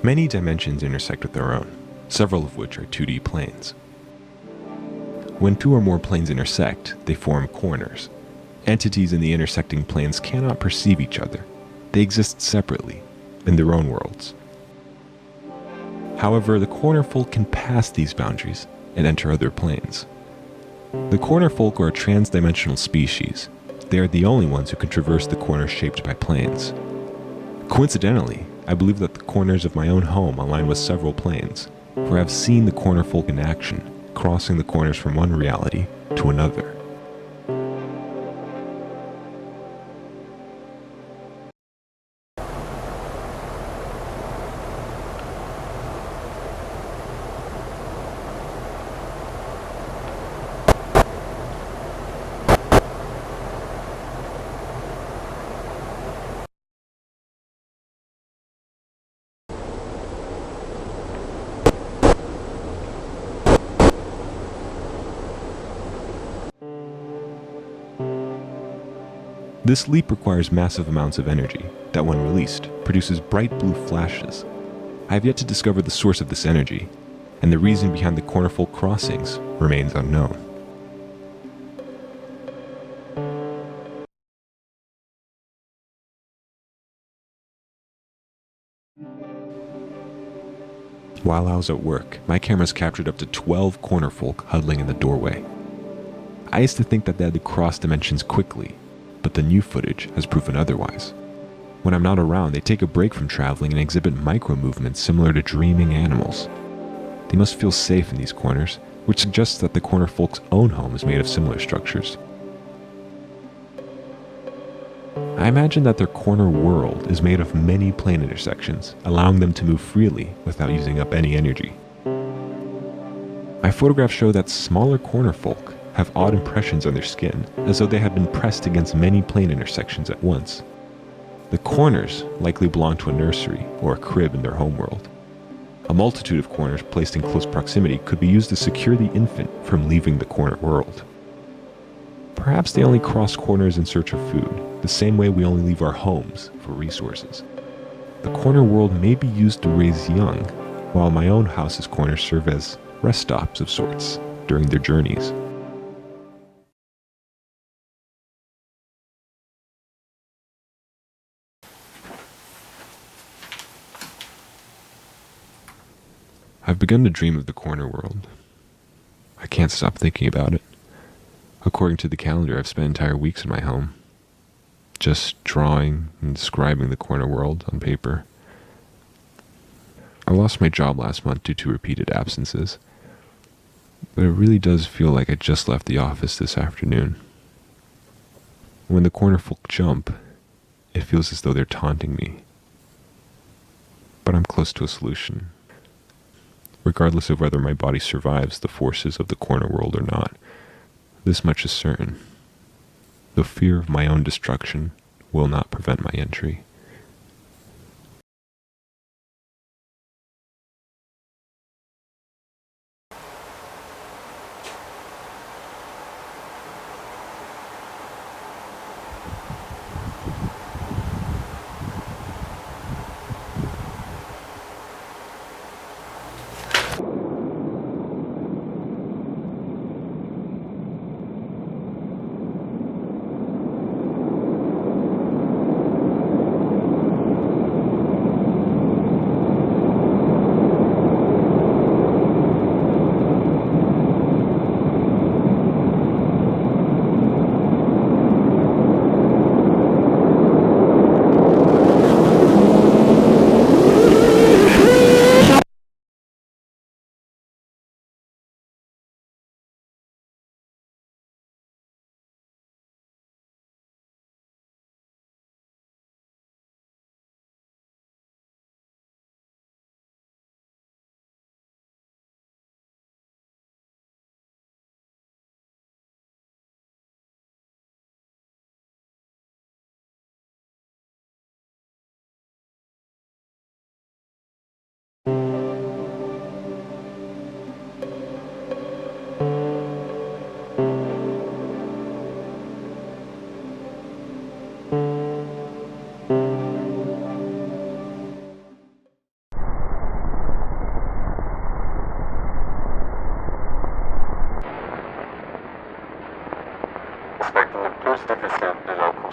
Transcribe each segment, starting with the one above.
Many dimensions intersect with our own, several of which are 2D planes. When two or more planes intersect, they form corners. Entities in the intersecting planes cannot perceive each other. They exist separately, in their own worlds. However, the corner folk can pass these boundaries and enter other planes. The corner folk are a trans-dimensional species. They are the only ones who can traverse the corners shaped by planes. Coincidentally, I believe that the corners of my own home align with several planes, for I have seen the corner folk in action, crossing the corners from one reality to another. This leap requires massive amounts of energy that, when released, produces bright blue flashes. I have yet to discover the source of this energy, and the reason behind the cornerfolk crossings remains unknown. While I was at work, my cameras captured up to 12 cornerfolk huddling in the doorway. I used to think that they had to cross dimensions quickly, but the new footage has proven otherwise. When I'm not around, they take a break from traveling and exhibit micro-movements similar to dreaming animals. They must feel safe in these corners, which suggests that the corner folk's own home is made of similar structures. I imagine that their corner world is made of many plane intersections, allowing them to move freely without using up any energy. My photographs show that smaller corner folk have odd impressions on their skin, as though they had been pressed against many plane intersections at once. The corners likely belong to a nursery or a crib in their homeworld. A multitude of corners placed in close proximity could be used to secure the infant from leaving the corner world. Perhaps they only cross corners in search of food, the same way we only leave our homes for resources. The corner world may be used to raise young, while my own house's corners serve as rest stops of sorts during their journeys. I've begun to dream of the corner world. I can't stop thinking about it. According to the calendar, I've spent entire weeks in my home, just drawing and describing the corner world on paper. I lost my job last month due to repeated absences, but it really does feel like I just left the office this afternoon. When the corner folk jump, it feels as though they're taunting me. But I'm close to a solution. Regardless of whether my body survives the forces of the corner world or not, this much is certain. The fear of my own destruction will not prevent my entry.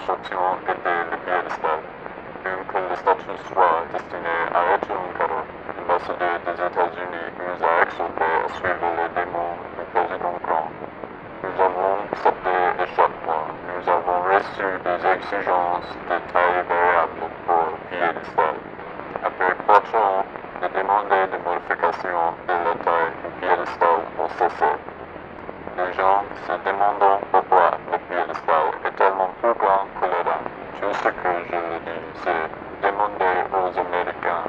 construction était le piédestal. Bien que le statut soit destiné à être un cadeau, l'ambassadeur des États-Unis nous a exhortés à suivre les démons du président Trump. Nous avons accepté l'échauffement. Nous avons reçu des exigences de taille variable pour le piédestal. Après 4 ans de demander des modifications de la taille du piédestal ont cessé. Les gens se demandent pourquoi le piédestal est tellement plus grand que le rang. Tout ce que je le dis, c'est demander aux Américains.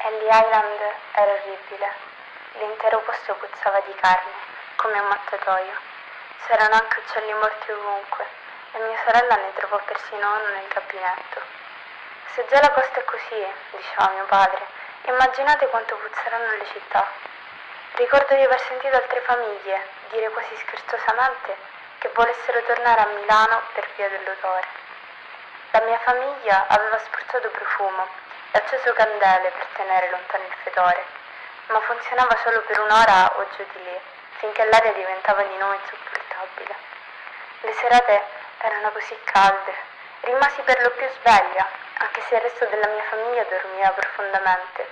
Ellie Island era orribile. L'intero posto puzzava di carne, come un mattatoio. C'erano anche uccelli morti ovunque e mia sorella ne trovò persino uno nel gabinetto. Se già la costa è così, diceva mio padre, immaginate quanto puzzeranno le città. Ricordo di aver sentito altre famiglie dire quasi scherzosamente che volessero tornare a Milano per via dell'odore. La mia famiglia aveva spruzzato profumo e acceso candele per tenere lontano il fetore, ma funzionava solo per un'ora o giù di lì, finché l'aria diventava di nuovo insopportabile. Le serate erano così calde, rimasi per lo più sveglia, anche se il resto della mia famiglia dormiva profondamente.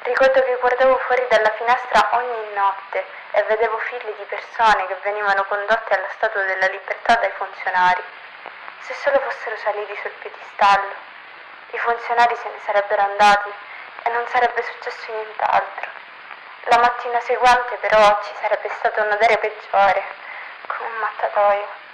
Ricordo che guardavo fuori dalla finestra ogni notte e vedevo file di persone che venivano condotte alla Statua della Libertà dai funzionari. Se solo fossero saliti sul piedistallo, i funzionari se ne sarebbero andati e non sarebbe successo nient'altro. La mattina seguente però ci sarebbe stato un odore peggiore, come un mattatoio.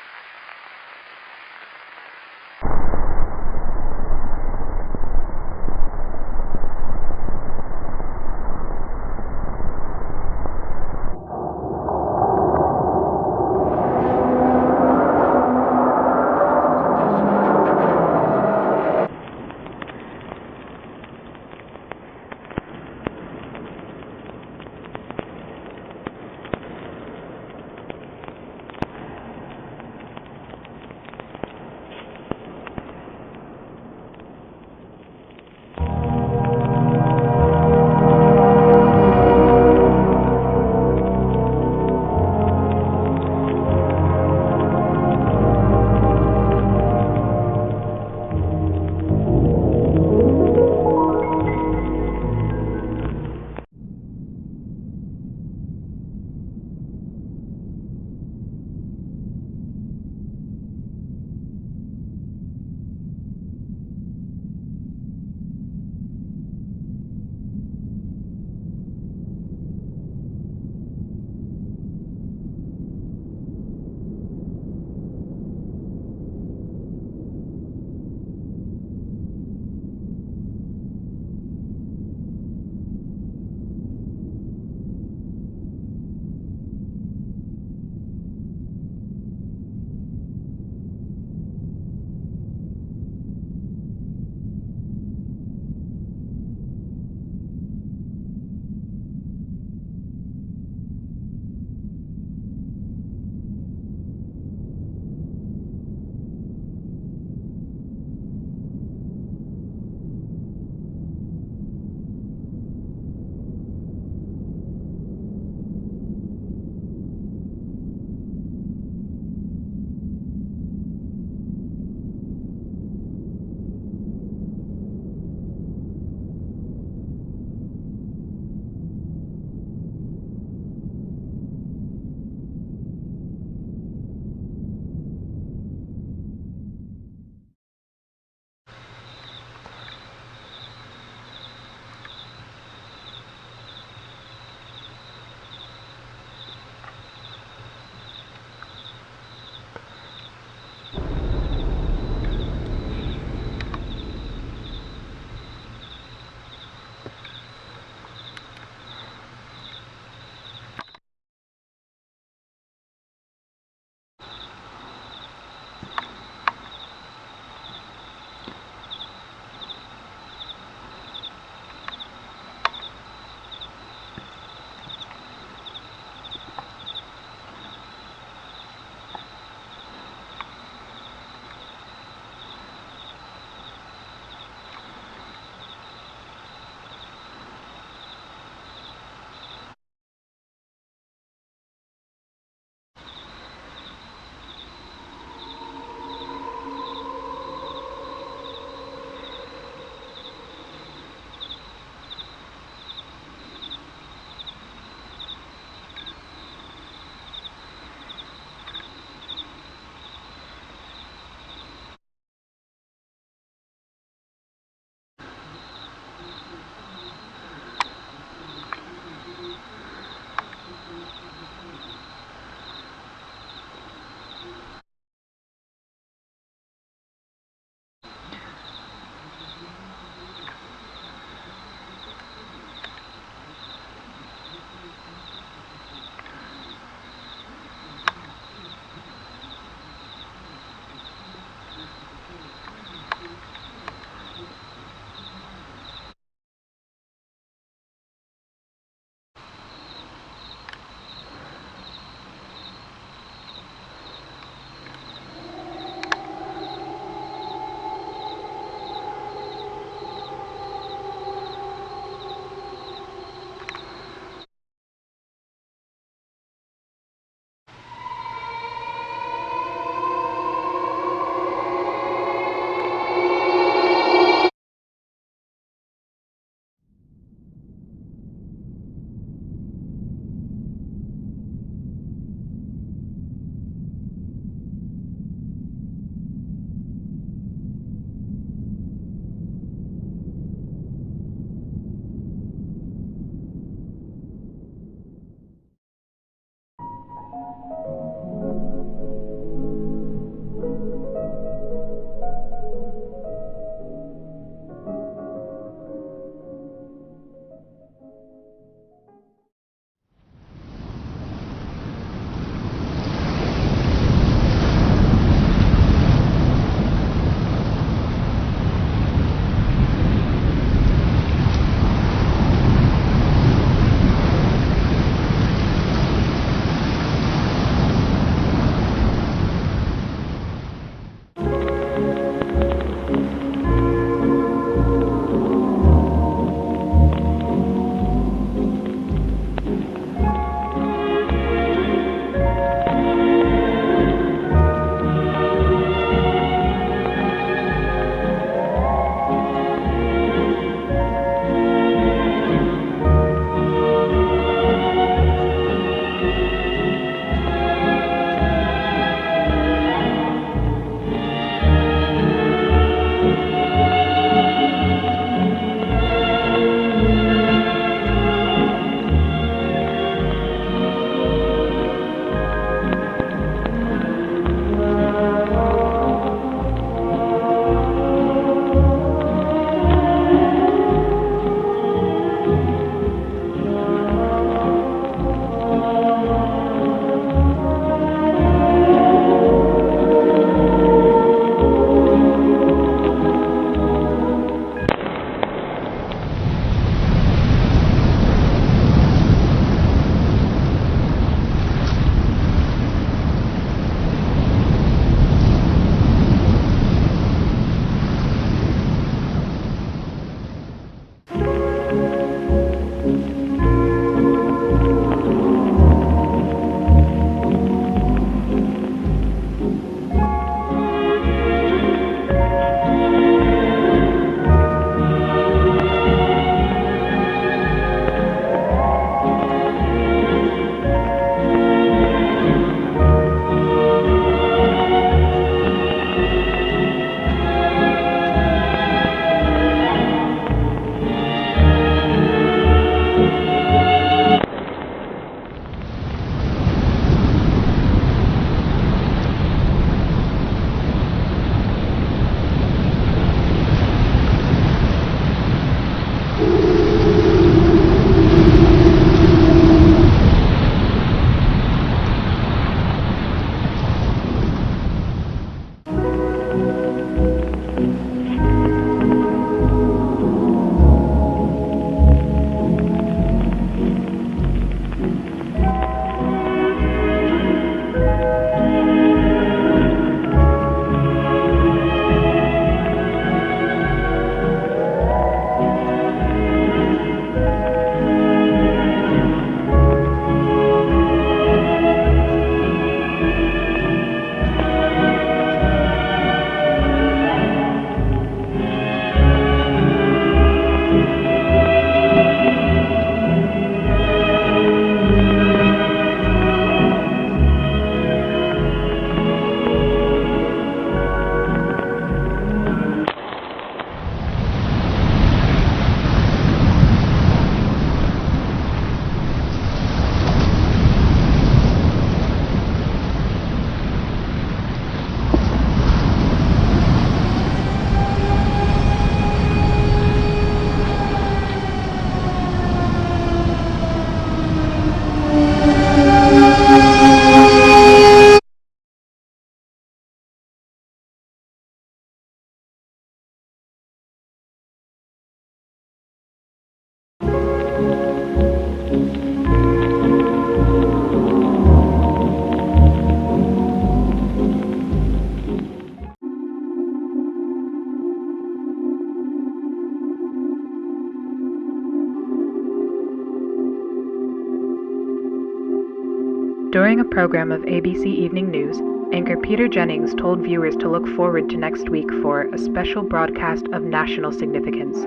During a program of ABC Evening News, anchor Peter Jennings told viewers to look forward to next week for a special broadcast of national significance.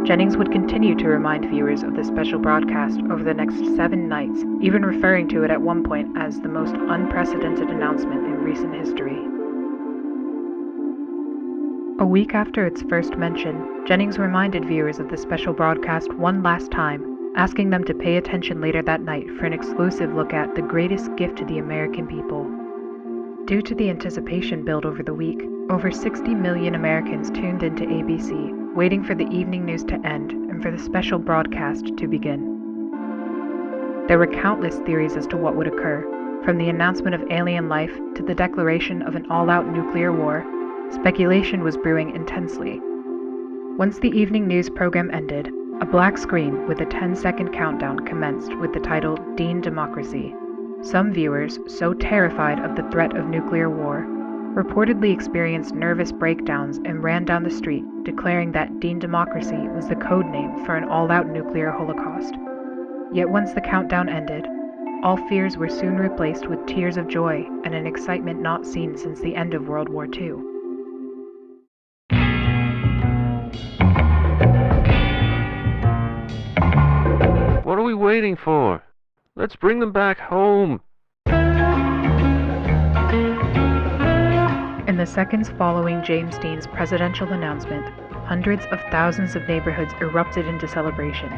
Jennings would continue to remind viewers of the special broadcast over the next 7 nights, even referring to it at one point as the most unprecedented announcement in recent history. A week after its first mention, Jennings reminded viewers of the special broadcast one last time, asking them to pay attention later that night for an exclusive look at the greatest gift to the American people. Due to the anticipation built over the week, over 60 million Americans tuned into ABC, waiting for the evening news to end and for the special broadcast to begin. There were countless theories as to what would occur, from the announcement of alien life to the declaration of an all-out nuclear war. Speculation was brewing intensely. Once the evening news program ended, a black screen with a 10-second countdown commenced with the title Dean Democracy. Some viewers, so terrified of the threat of nuclear war, reportedly experienced nervous breakdowns and ran down the street, declaring that Dean Democracy was the code name for an all-out nuclear holocaust. Yet once the countdown ended, all fears were soon replaced with tears of joy and an excitement not seen since the end of World War II. What are we waiting for? Let's bring them back home. In the seconds following James Dean's presidential announcement, hundreds of thousands of neighborhoods erupted into celebration.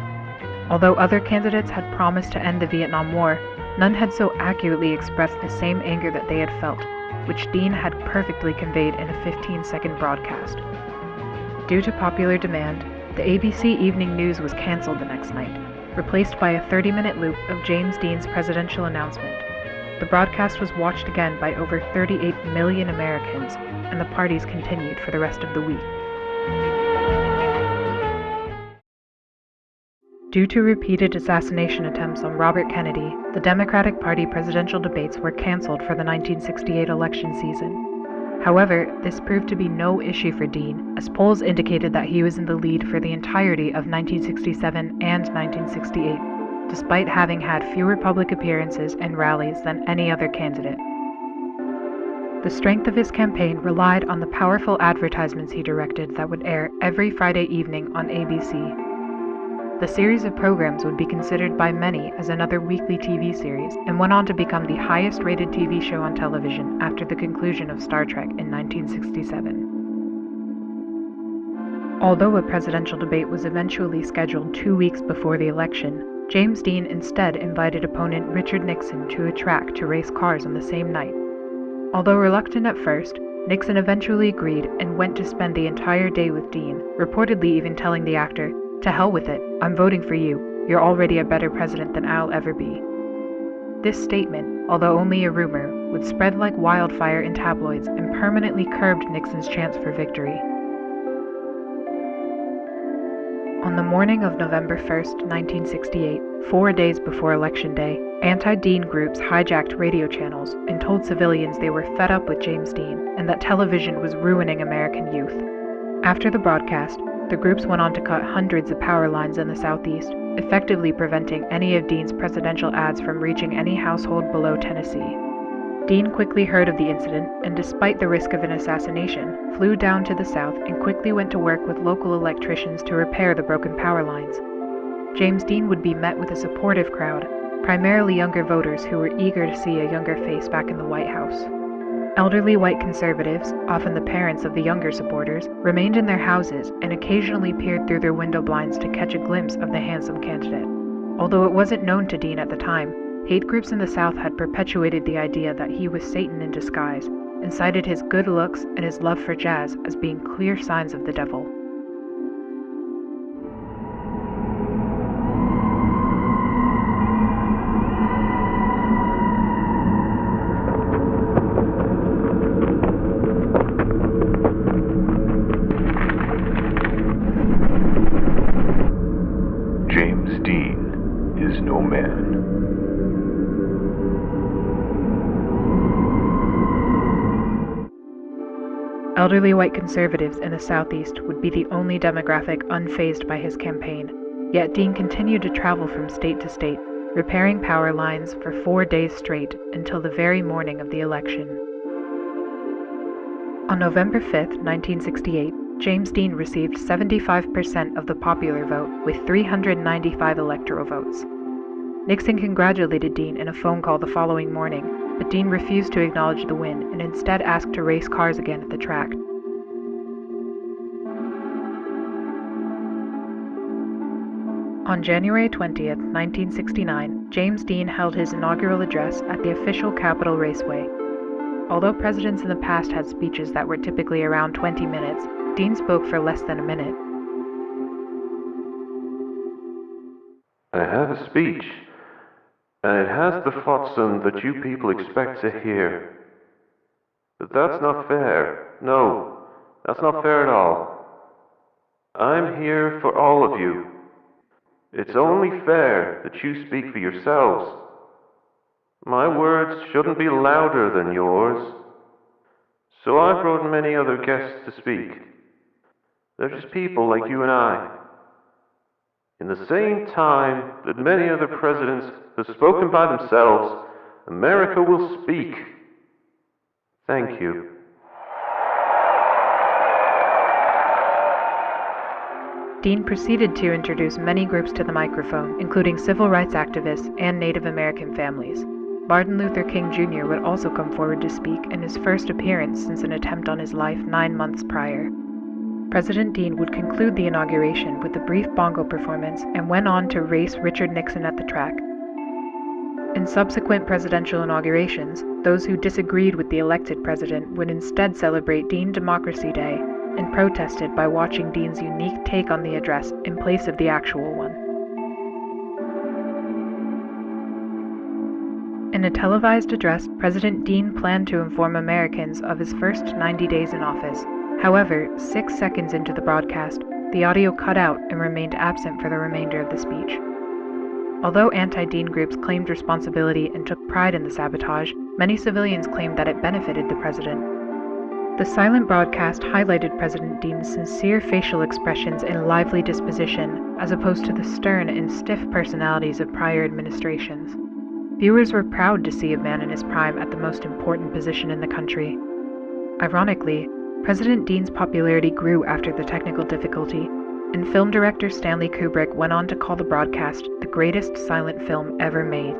Although other candidates had promised to end the Vietnam War, none had so accurately expressed the same anger that they had felt, which Dean had perfectly conveyed in a 15-second broadcast. Due to popular demand, the ABC Evening News was canceled the next night, replaced by a 30-minute loop of James Dean's presidential announcement. The broadcast was watched again by over 38 million Americans, and the parties continued for the rest of the week. Due to repeated assassination attempts on Robert Kennedy, the Democratic Party presidential debates were canceled for the 1968 election season. However, this proved to be no issue for Dean, as polls indicated that he was in the lead for the entirety of 1967 and 1968, despite having had fewer public appearances and rallies than any other candidate. The strength of his campaign relied on the powerful advertisements he directed that would air every Friday evening on ABC. The series of programs would be considered by many as another weekly TV series, and went on to become the highest-rated TV show on television after the conclusion of Star Trek in 1967. Although a presidential debate was eventually scheduled 2 weeks before the election, James Dean instead invited opponent Richard Nixon to a track to race cars on the same night. Although reluctant at first, Nixon eventually agreed and went to spend the entire day with Dean, reportedly even telling the actor, "To hell with it, I'm voting for you. You're already a better president than I'll ever be." This statement, although only a rumor, would spread like wildfire in tabloids and permanently curbed Nixon's chance for victory. On the morning of November 1st, 1968, 4 days before Election Day, anti-Dean groups hijacked radio channels and told civilians they were fed up with James Dean and that television was ruining American youth. After the broadcast, the groups went on to cut hundreds of power lines in the southeast, effectively preventing any of Dean's presidential ads from reaching any household below Tennessee. Dean quickly heard of the incident and, despite the risk of an assassination, flew down to the south and quickly went to work with local electricians to repair the broken power lines. James Dean would be met with a supportive crowd, primarily younger voters who were eager to see a younger face back in the White House. Elderly white conservatives, often the parents of the younger supporters, remained in their houses and occasionally peered through their window blinds to catch a glimpse of the handsome candidate. Although it wasn't known to Dean at the time, hate groups in the South had perpetuated the idea that he was Satan in disguise, and cited his good looks and his love for jazz as being clear signs of the devil. James Dean is no man. Elderly white conservatives in the Southeast would be the only demographic unfazed by his campaign, yet Dean continued to travel from state to state, repairing power lines for 4 days straight until the very morning of the election. On November 5, 1968, James Dean received 75% of the popular vote with 395 electoral votes. Nixon congratulated Dean in a phone call the following morning, but Dean refused to acknowledge the win and instead asked to race cars again at the track. On January 20, 1969, James Dean held his inaugural address at the official Capitol Raceway. Although presidents in the past had speeches that were typically around 20 minutes, Dean spoke for less than a minute. I have a speech, and it has the flotsam that you people expect to hear. But that's not fair. No, that's not fair at all. I'm here for all of you. It's only fair that you speak for yourselves. My words shouldn't be louder than yours. So I brought many other guests to speak. They're just people like you and I. In the same time that many other presidents have spoken by themselves, America will speak. Thank you. Dean proceeded to introduce many groups to the microphone, including civil rights activists and Native American families. Martin Luther King Jr. would also come forward to speak in his first appearance since an attempt on his life 9 months prior. President Dean would conclude the inauguration with a brief bongo performance and went on to race Richard Nixon at the track. In subsequent presidential inaugurations, those who disagreed with the elected president would instead celebrate Dean Democracy Day and protested by watching Dean's unique take on the address in place of the actual one. In a televised address, President Dean planned to inform Americans of his first 90 days in office. However, 6 seconds into the broadcast, the audio cut out and remained absent for the remainder of the speech. Although anti-Dean groups claimed responsibility and took pride in the sabotage, many civilians claimed that it benefited the president. The silent broadcast highlighted President Dean's sincere facial expressions and lively disposition, as opposed to the stern and stiff personalities of prior administrations. Viewers were proud to see a man in his prime at the most important position in the country. Ironically, President Dean's popularity grew after the technical difficulty, and film director Stanley Kubrick went on to call the broadcast the greatest silent film ever made.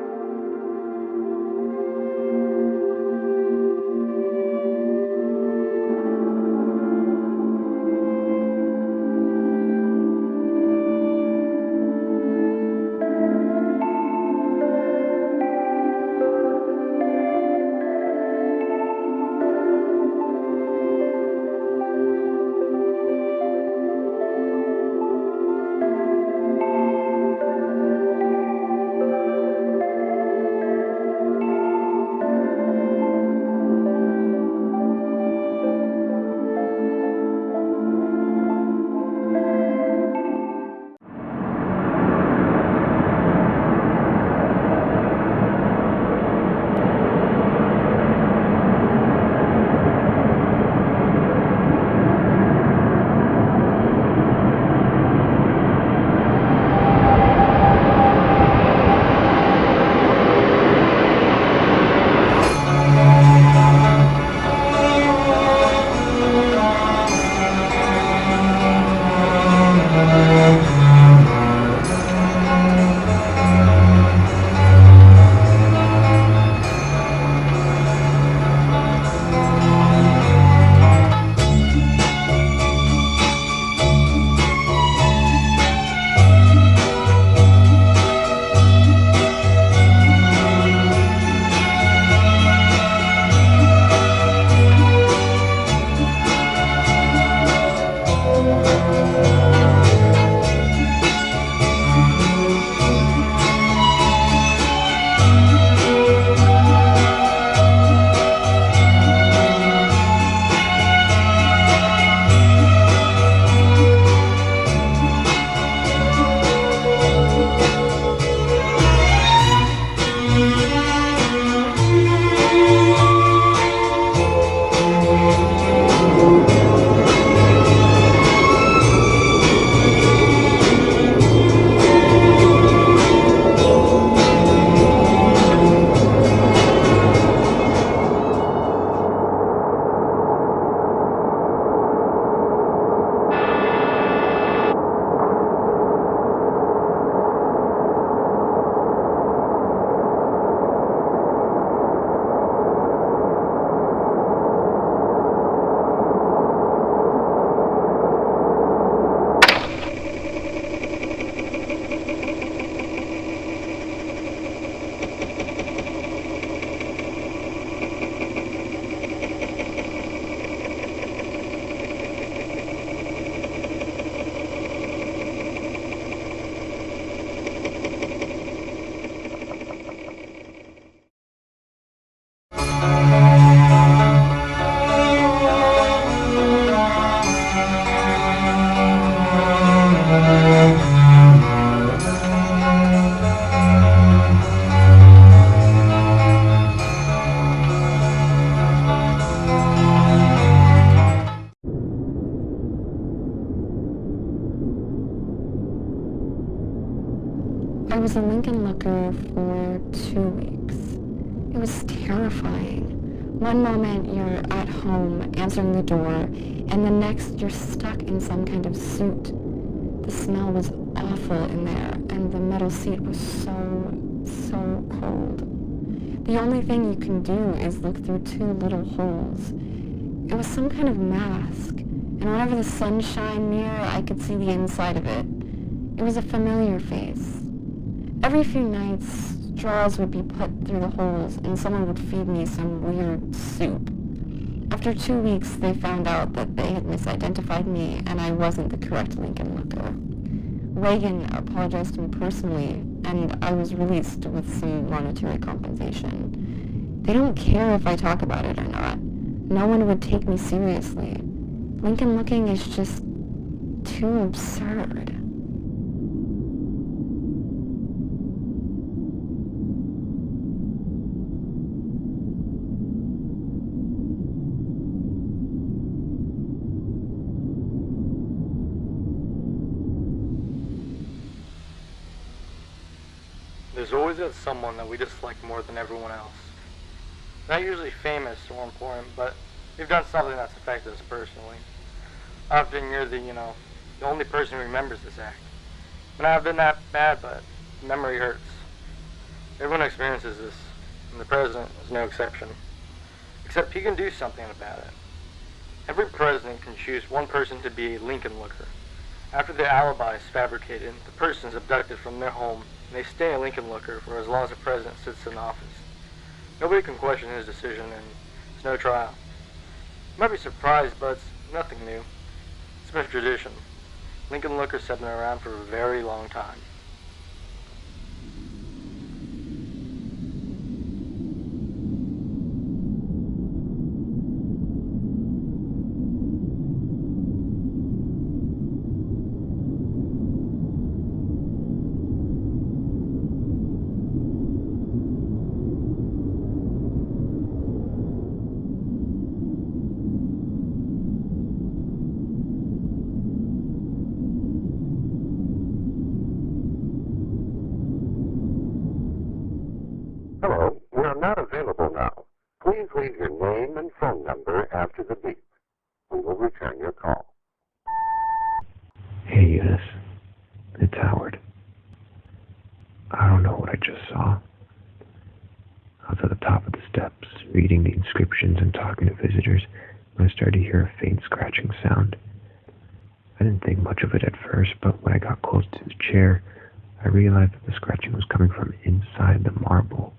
was a Lincoln Looker for 2 weeks. It was terrifying. One moment you're at home answering the door, and the next you're stuck in some kind of suit. The smell was awful in there, and the metal seat was so cold. The only thing you can do is look through 2 little holes. It was some kind of mask, and whenever the sun shined near, I could see the inside of it. It was a familiar face. Every few nights, straws would be put through the holes, and someone would feed me some weird soup. After 2 weeks, they found out that they had misidentified me, and I wasn't the correct Lincoln Looker. Reagan apologized to me personally, and I was released with some monetary compensation. They don't care if I talk about it or not. No one would take me seriously. Lincoln looking is just too absurd. There's always that someone that we dislike more than everyone else. Not usually famous or important, but they've done something that's affected us personally. Often you're the only person who remembers this act. It may not have been that bad, but memory hurts. Everyone experiences this, and the president is no exception. Except he can do something about it. Every president can choose one person to be a Lincoln Looker. After their alibi is fabricated, the person is abducted from their home, and they stay a Lincoln Looker for as long as the president sits in office. Nobody can question his decision, and there's no trial. You might be surprised, but it's nothing new. It's been a tradition. Lincoln Lookers have been around for a very long time. Hello, we are not available now. Please leave your name and phone number after the beep. We will return your call. Hey, Eunice. It's Howard. I don't know what I just saw. I was at the top of the steps, reading the inscriptions and talking to visitors, when I started to hear a faint scratching sound. I didn't think much of it at first, but when I got close to the chair, I realized that the scratching was coming from inside the marble.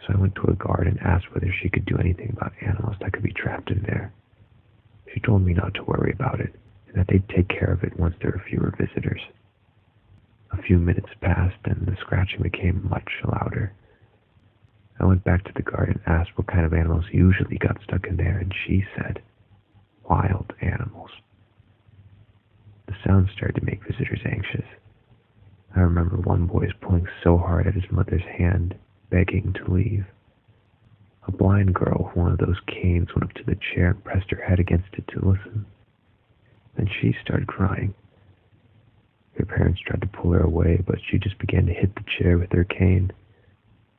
So I went to a guard and asked whether she could do anything about animals that could be trapped in there. She told me not to worry about it, and that they'd take care of it once there were fewer visitors. A few minutes passed, and the scratching became much louder. I went back to the guard and asked what kind of animals usually got stuck in there, and she said, wild animals. The sound started to make visitors anxious. I remember one boy was pulling so hard at his mother's hand, begging to leave. A blind girl with one of those canes went up to the chair and pressed her head against it to listen. Then she started crying. Her parents tried to pull her away, but she just began to hit the chair with her cane.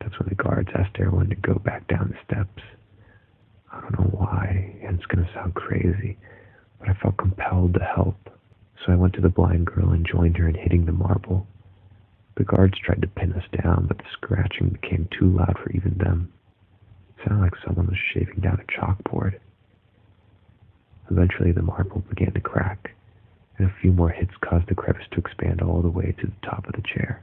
That's when the guards asked everyone to go back down the steps. I don't know why, and it's going to sound crazy, but I felt compelled to help. So I went to the blind girl and joined her in hitting the marble. The guards tried to pin us down, but the scratching became too loud for even them. It sounded like someone was shaving down a chalkboard. Eventually the marble began to crack, and a few more hits caused the crevice to expand all the way to the top of the chair.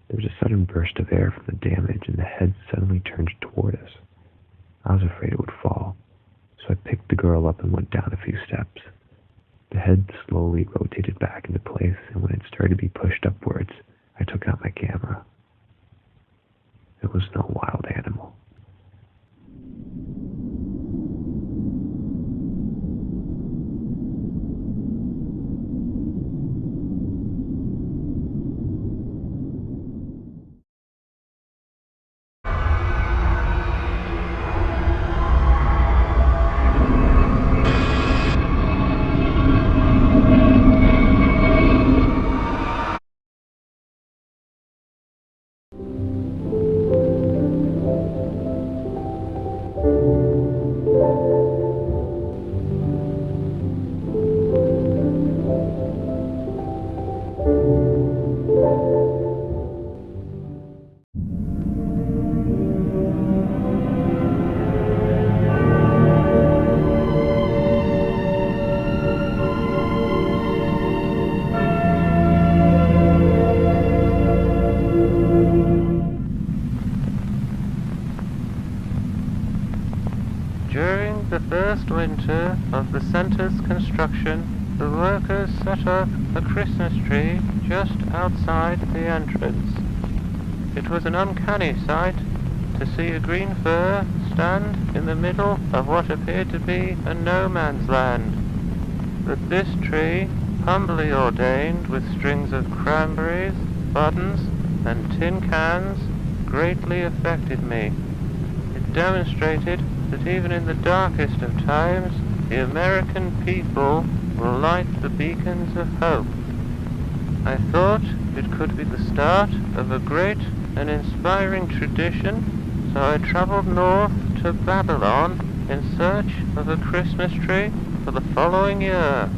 There was a sudden burst of air from the damage, and the head suddenly turned toward us. I was afraid it would fall, so I picked the girl up and went down a few steps. The head slowly rotated back into place, and when it started to be pushed upwards, I took out my camera. It was no wild animal. winter of the center's construction, the workers set up a Christmas tree just outside the entrance. It was an uncanny sight to see a green fir stand in the middle of what appeared to be a no-man's land. But this tree, humbly ordained with strings of cranberries, buttons, and tin cans, greatly affected me. It demonstrated that even in the darkest of times, the American people will light the beacons of hope. I thought it could be the start of a great and inspiring tradition, so I traveled north to Babylon in search of a Christmas tree for the following year.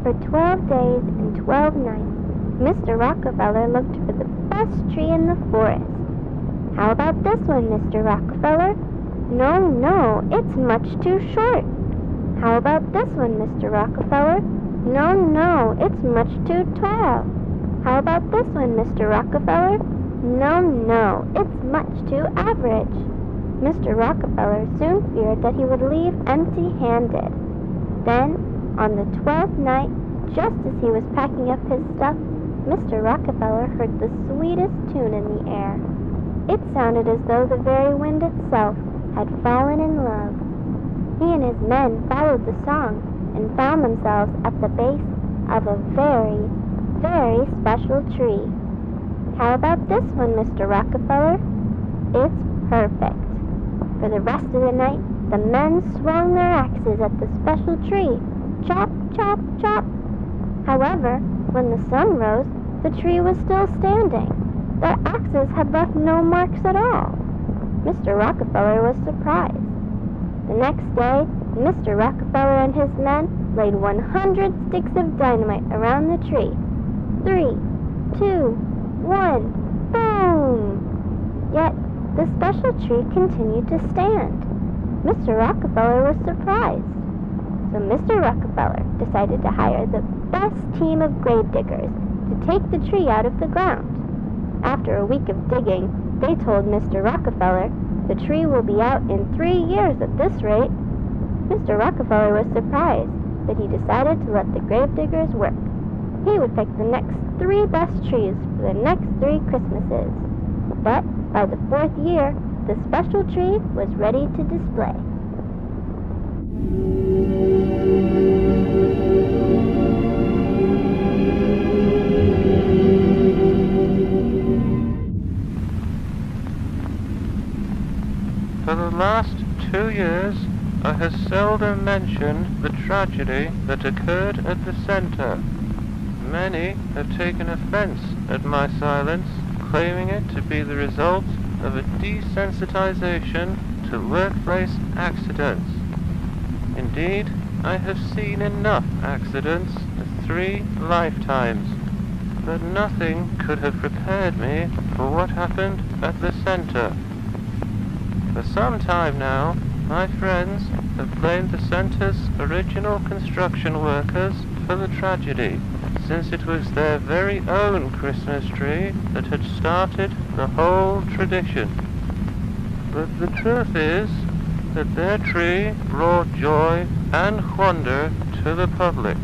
For 12 days and 12 nights, Mr. Rockefeller looked for the best tree in the forest. How about this one, Mr. Rockefeller? No, no, it's much too short. How about this one, Mr. Rockefeller? No, no, it's much too tall. How about this one, Mr. Rockefeller? No, no, it's much too average. Mr. Rockefeller soon feared that he would leave empty-handed. Then, on the 12th night, just as he was packing up his stuff, Mr. Rockefeller heard the sweetest tune in the air. It sounded as though the very wind itself had fallen in love. He and his men followed the song and found themselves at the base of a very, very special tree. How about this one, Mr. Rockefeller? It's perfect. For the rest of the night, the men swung their axes at the special tree. Chop, chop, chop. However, when the sun rose, the tree was still standing. Their axes had left no marks at all. Mr. Rockefeller was surprised. The next day, Mr. Rockefeller and his men laid 100 sticks of dynamite around the tree. 3, 2, 1, boom! Yet, the special tree continued to stand. Mr. Rockefeller was surprised. So Mr. Rockefeller decided to hire the best team of grave diggers to take the tree out of the ground. After a week of digging, they told Mr. Rockefeller, the tree will be out in 3 years at this rate. Mr. Rockefeller was surprised, but he decided to let the grave diggers work. He would pick the next 3 best trees for the next 3 Christmases. But by the 4th year, the special tree was ready to display. For the last 2 years, I have seldom mentioned the tragedy that occurred at the center. Many have taken offense at my silence, claiming it to be the result of a desensitization to workplace accidents. Indeed, I have seen enough accidents for 3 lifetimes, but nothing could have prepared me for what happened at the center. For some time now, my friends have blamed the center's original construction workers for the tragedy, since it was their very own Christmas tree that had started the whole tradition. But the truth is that their tree brought joy and wonder to the public.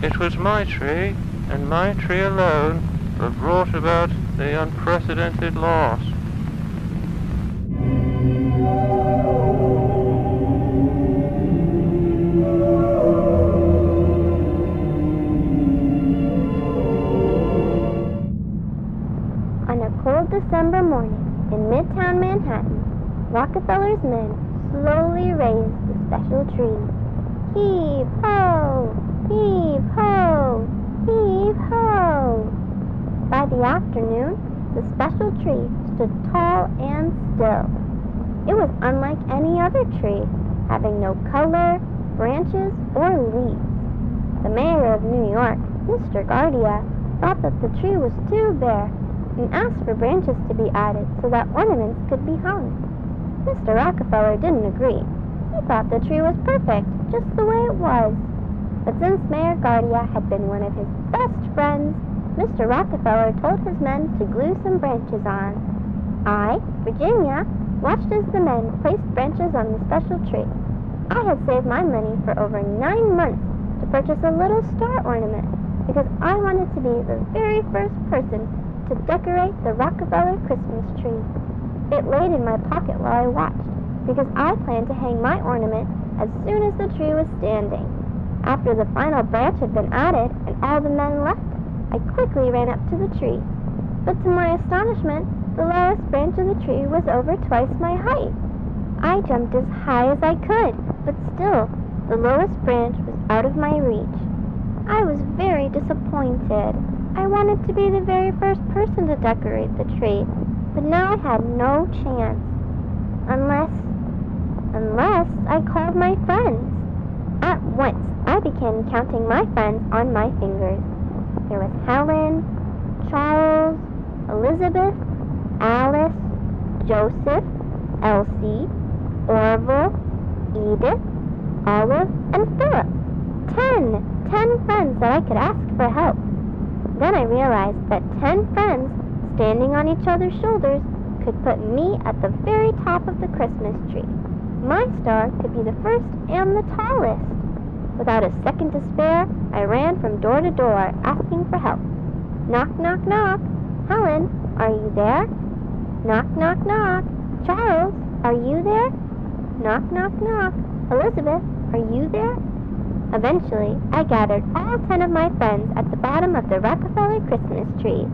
It was my tree, and my tree alone, that brought about the unprecedented loss. On a cold December morning in Midtown Manhattan, Rockefeller's men slowly raised the special tree. Heave ho! Heave ho! Heave ho! By the afternoon, the special tree stood tall and still. It was unlike any other tree, having no color, branches, or leaves. The mayor of New York, Mr. Guardia, thought that the tree was too bare and asked for branches to be added so that ornaments could be hung. Mr. Rockefeller didn't agree. He thought the tree was perfect, just the way it was. But since Mayor Guardia had been one of his best friends, Mr. Rockefeller told his men to glue some branches on. I, Virginia, watched as the men placed branches on the special tree. I had saved my money for over 9 months to purchase a little star ornament because I wanted to be the very first person to decorate the Rockefeller Christmas tree. It laid in my pocket while I watched because I planned to hang my ornament as soon as the tree was standing. After the final branch had been added and all the men left, I quickly ran up to the tree. But to my astonishment, the lowest branch of the tree was over twice my height. I jumped as high as I could, but still, the lowest branch was out of my reach. I was very disappointed. I wanted to be the very first person to decorate the tree, but now I had no chance. Unless I called my friends. At once, I began counting my friends on my fingers. There was Helen, Charles, Elizabeth, Alice, Joseph, Elsie, Orville, Edith, Olive, and Philip. 10 friends that I could ask for help. Then I realized that 10 friends standing on each other's shoulders could put me at the very top of the Christmas tree. My star could be the first and the tallest. Without a second to spare, I ran from door to door asking for help. Knock, knock, knock. Helen, are you there? Knock, knock, knock. Charles, are you there? Knock, knock, knock. Elizabeth, are you there? Eventually, I gathered all 10 of my friends at the bottom of the Rockefeller Christmas tree.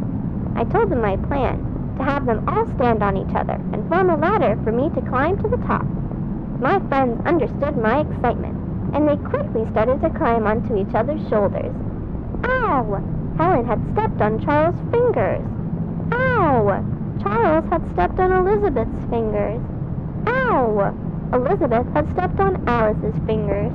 I told them my plan, to have them all stand on each other and form a ladder for me to climb to the top. My friends understood my excitement, and they quickly started to climb onto each other's shoulders. Ow! Helen had stepped on Charles' fingers. Ow! Charles had stepped on Elizabeth's fingers. Ow! Elizabeth had stepped on Alice's fingers.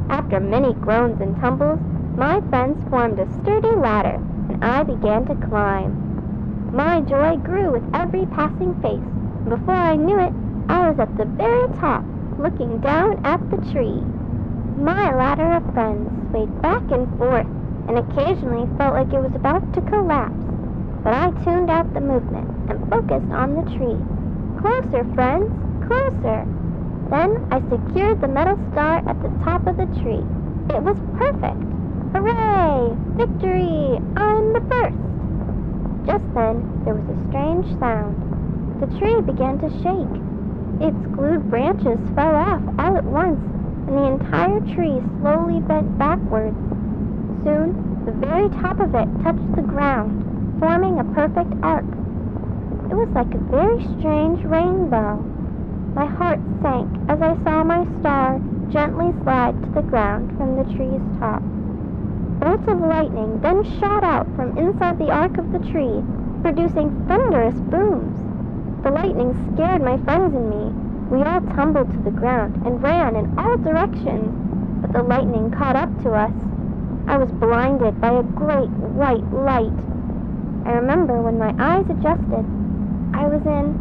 After many groans and tumbles, my friends formed a sturdy ladder, and I began to climb. My joy grew with every passing face, and before I knew it, I was at the very top, looking down at the tree. My ladder of friends swayed back and forth, and occasionally felt like it was about to collapse. But I tuned out the movement and focused on the tree. Closer, friends, closer. Then I secured the metal star at the top of the tree. It was perfect. Hooray! Victory! I'm the first! Just then, there was a strange sound. The tree began to shake. Its glued branches fell off all at once, and the entire tree slowly bent backwards. Soon, the very top of it touched the ground, forming a perfect arc. It was like a very strange rainbow. My heart sank as I saw my star gently slide to the ground from the tree's top. Bolts of lightning then shot out from inside the arc of the tree, producing thunderous booms. The lightning scared my friends and me. We all tumbled to the ground and ran in all directions, but the lightning caught up to us. I was blinded by a great white light. I remember when my eyes adjusted, I was in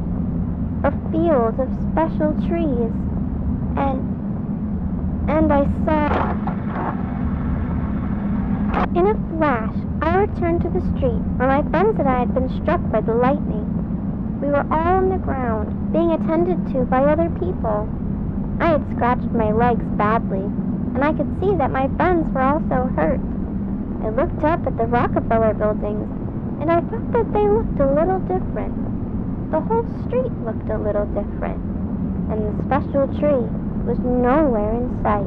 a field of special trees, and I saw... In a flash, I returned to the street where my friends and I had been struck by the lightning. We were all on the ground, being attended to by other people. I had scratched my legs badly, and I could see that my friends were also hurt. I looked up at the Rockefeller buildings, and I thought that they looked a little different. The whole street looked a little different, and the special tree was nowhere in sight.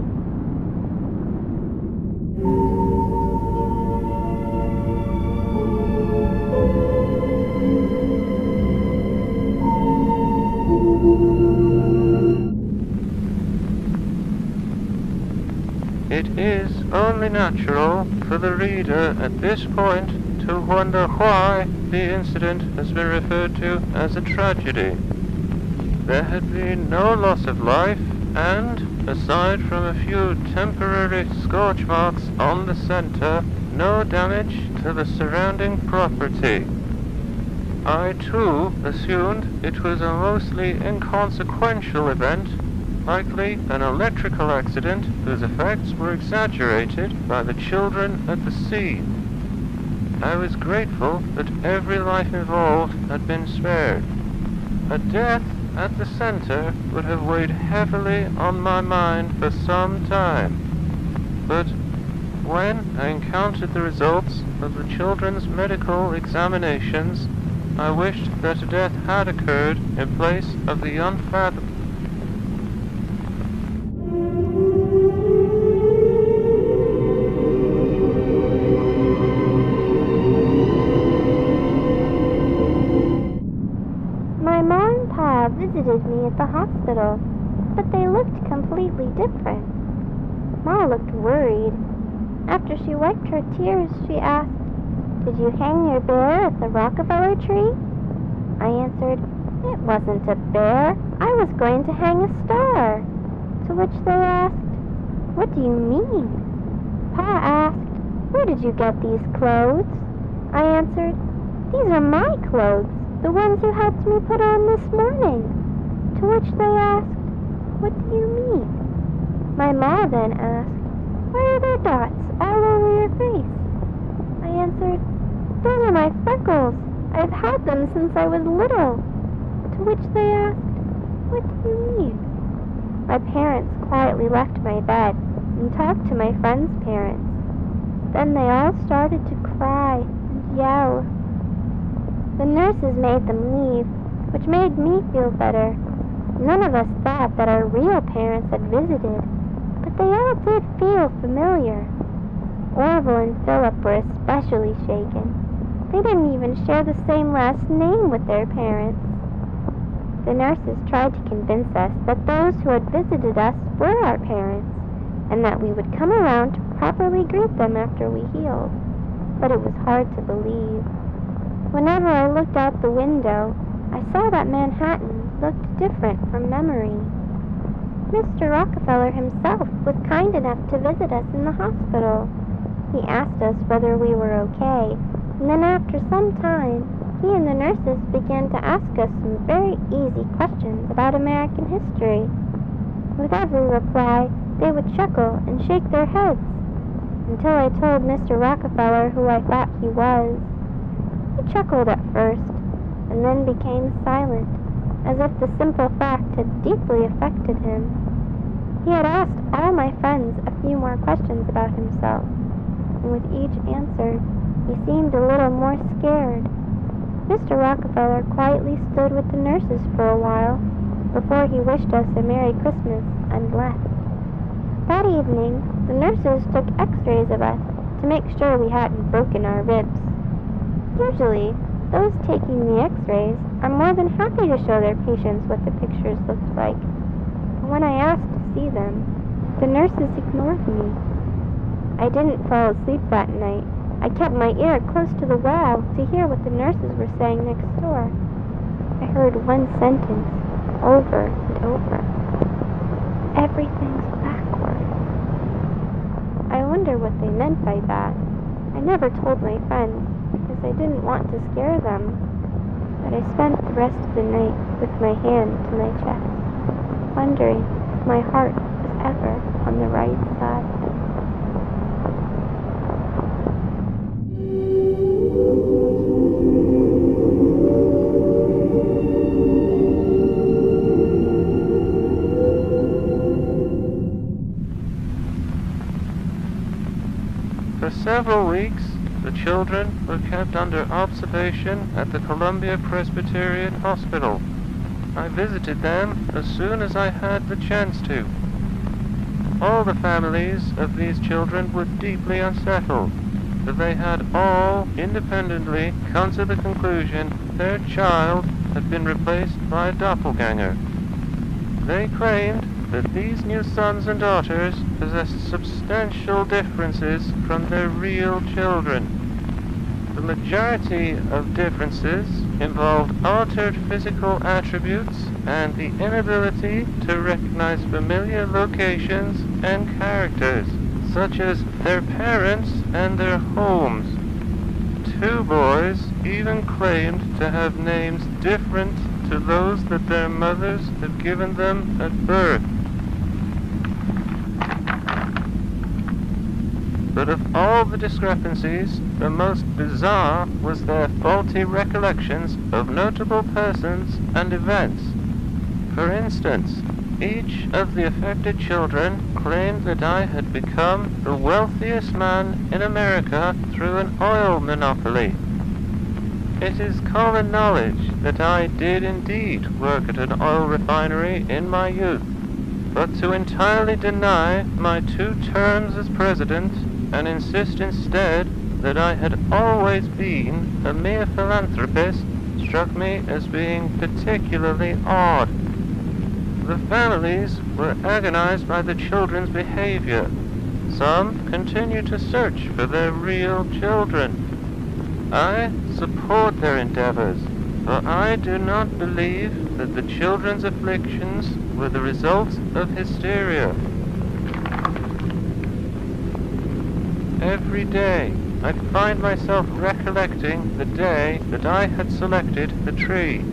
It is only natural for the reader at this point to wonder why the incident has been referred to as a tragedy. There had been no loss of life, and, aside from a few temporary scorch marks on the center, no damage to the surrounding property. I too assumed it was a mostly inconsequential event, likely an electrical accident whose effects were exaggerated by the children at the scene. I was grateful that every life involved had been spared. A death at the center would have weighed heavily on my mind for some time. But when I encountered the results of the children's medical examinations, I wished that a death had occurred in place of the unfathomable. My mom and Pa visited me at the hospital, but they looked completely different. Ma looked worried. After she wiped her tears, she asked, "Did you hang your bear at the Rockefeller tree?" I answered, "It wasn't a bear. I was going to hang a star." To which they asked, "What do you mean?" Pa asked, "Where did you get these clothes?" I answered, "These are my clothes, the ones you helped me put on this morning." To which they asked, "What do you mean?" My ma then asked, "Why are there dots all over your face?" I answered, "Those are my freckles. I've had them since I was little." To which they asked, "What do you mean?" My parents quietly left my bed and talked to my friends' parents. Then they all started to cry and yell. The nurses made them leave, which made me feel better. None of us thought that our real parents had visited, but they all did feel familiar. Orville and Philip were especially shaken. They didn't even share the same last name with their parents. The nurses tried to convince us that those who had visited us were our parents, and that we would come around to properly greet them after we healed. But it was hard to believe. Whenever I looked out the window, I saw that Manhattan looked different from memory. Mr. Rockefeller himself was kind enough to visit us in the hospital. He asked us whether we were okay, and then after some time, he and the nurses began to ask us some very easy questions about American history. With every reply, they would chuckle and shake their heads, until I told Mr. Rockefeller who I thought he was. He chuckled at first, and then became silent, as if the simple fact had deeply affected him. He had asked all my friends a few more questions about himself, and with each answer, he seemed a little more scared. Mr. Rockefeller quietly stood with the nurses for a while, before he wished us a Merry Christmas and left. That evening, the nurses took x-rays of us to make sure we hadn't broken our ribs. Usually, those taking the x-rays are more than happy to show their patients what the pictures looked like. But when I asked to see them, the nurses ignored me. I didn't fall asleep that night. I kept my ear close to the wall to hear what the nurses were saying next door. I heard one sentence over and over. "Everything's backward." I wonder what they meant by that. I never told my friends, because I didn't want to scare them. But I spent the rest of the night with my hand to my chest, wondering if my heart was ever on the right side. For several weeks, the children were kept under observation at the Columbia Presbyterian Hospital. I visited them as soon as I had the chance to. All the families of these children were deeply unsettled, for they had all independently come to the conclusion their child had been replaced by a doppelganger. They claimed that these new sons and daughters possessed substantial differences from their real children. The majority of differences involved altered physical attributes and the inability to recognize familiar locations and characters, such as their parents and their homes. 2 boys even claimed to have names different to those that their mothers had given them at birth. But of all the discrepancies, the most bizarre was their faulty recollections of notable persons and events. For instance, each of the affected children claimed that I had become the wealthiest man in America through an oil monopoly. It is common knowledge that I did indeed work at an oil refinery in my youth, but to entirely deny my 2 terms as president and insist instead that I had always been a mere philanthropist struck me as being particularly odd. The families were agonized by the children's behavior. Some continued to search for their real children. I support their endeavors, for I do not believe that the children's afflictions were the result of hysteria. Every day, I find myself recollecting the day that I had selected the tree.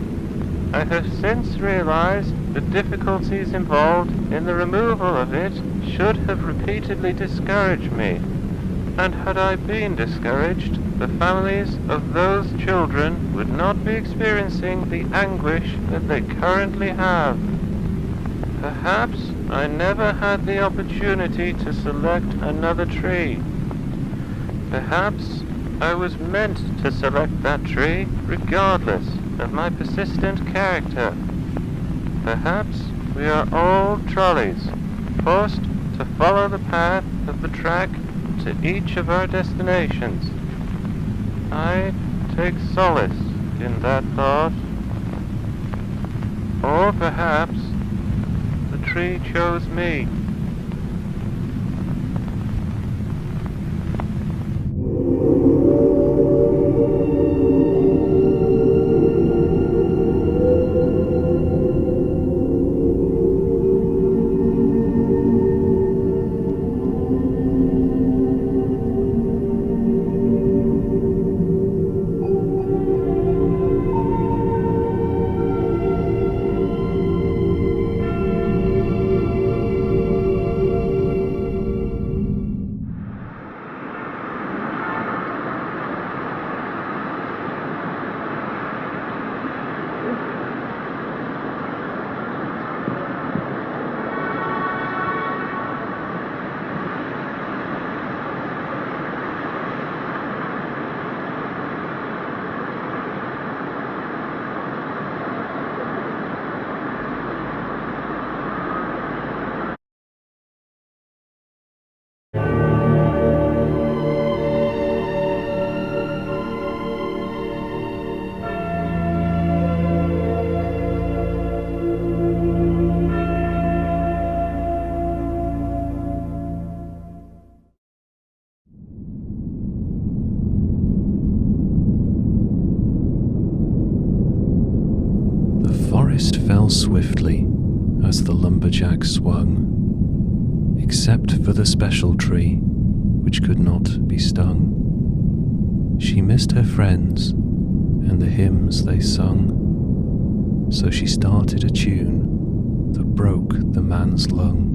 I have since realized the difficulties involved in the removal of it should have repeatedly discouraged me. And had I been discouraged, the families of those children would not be experiencing the anguish that they currently have. Perhaps I never had the opportunity to select another tree. Perhaps I was meant to select that tree regardless of my persistent character. Perhaps we are all trolleys, forced to follow the path of the track to each of our destinations. I take solace in that thought. Or perhaps the tree chose me. forest fell swiftly as the lumberjack swung, except for the special tree, which could not be stung. She missed her friends and the hymns they sung, so she started a tune that broke the man's lung.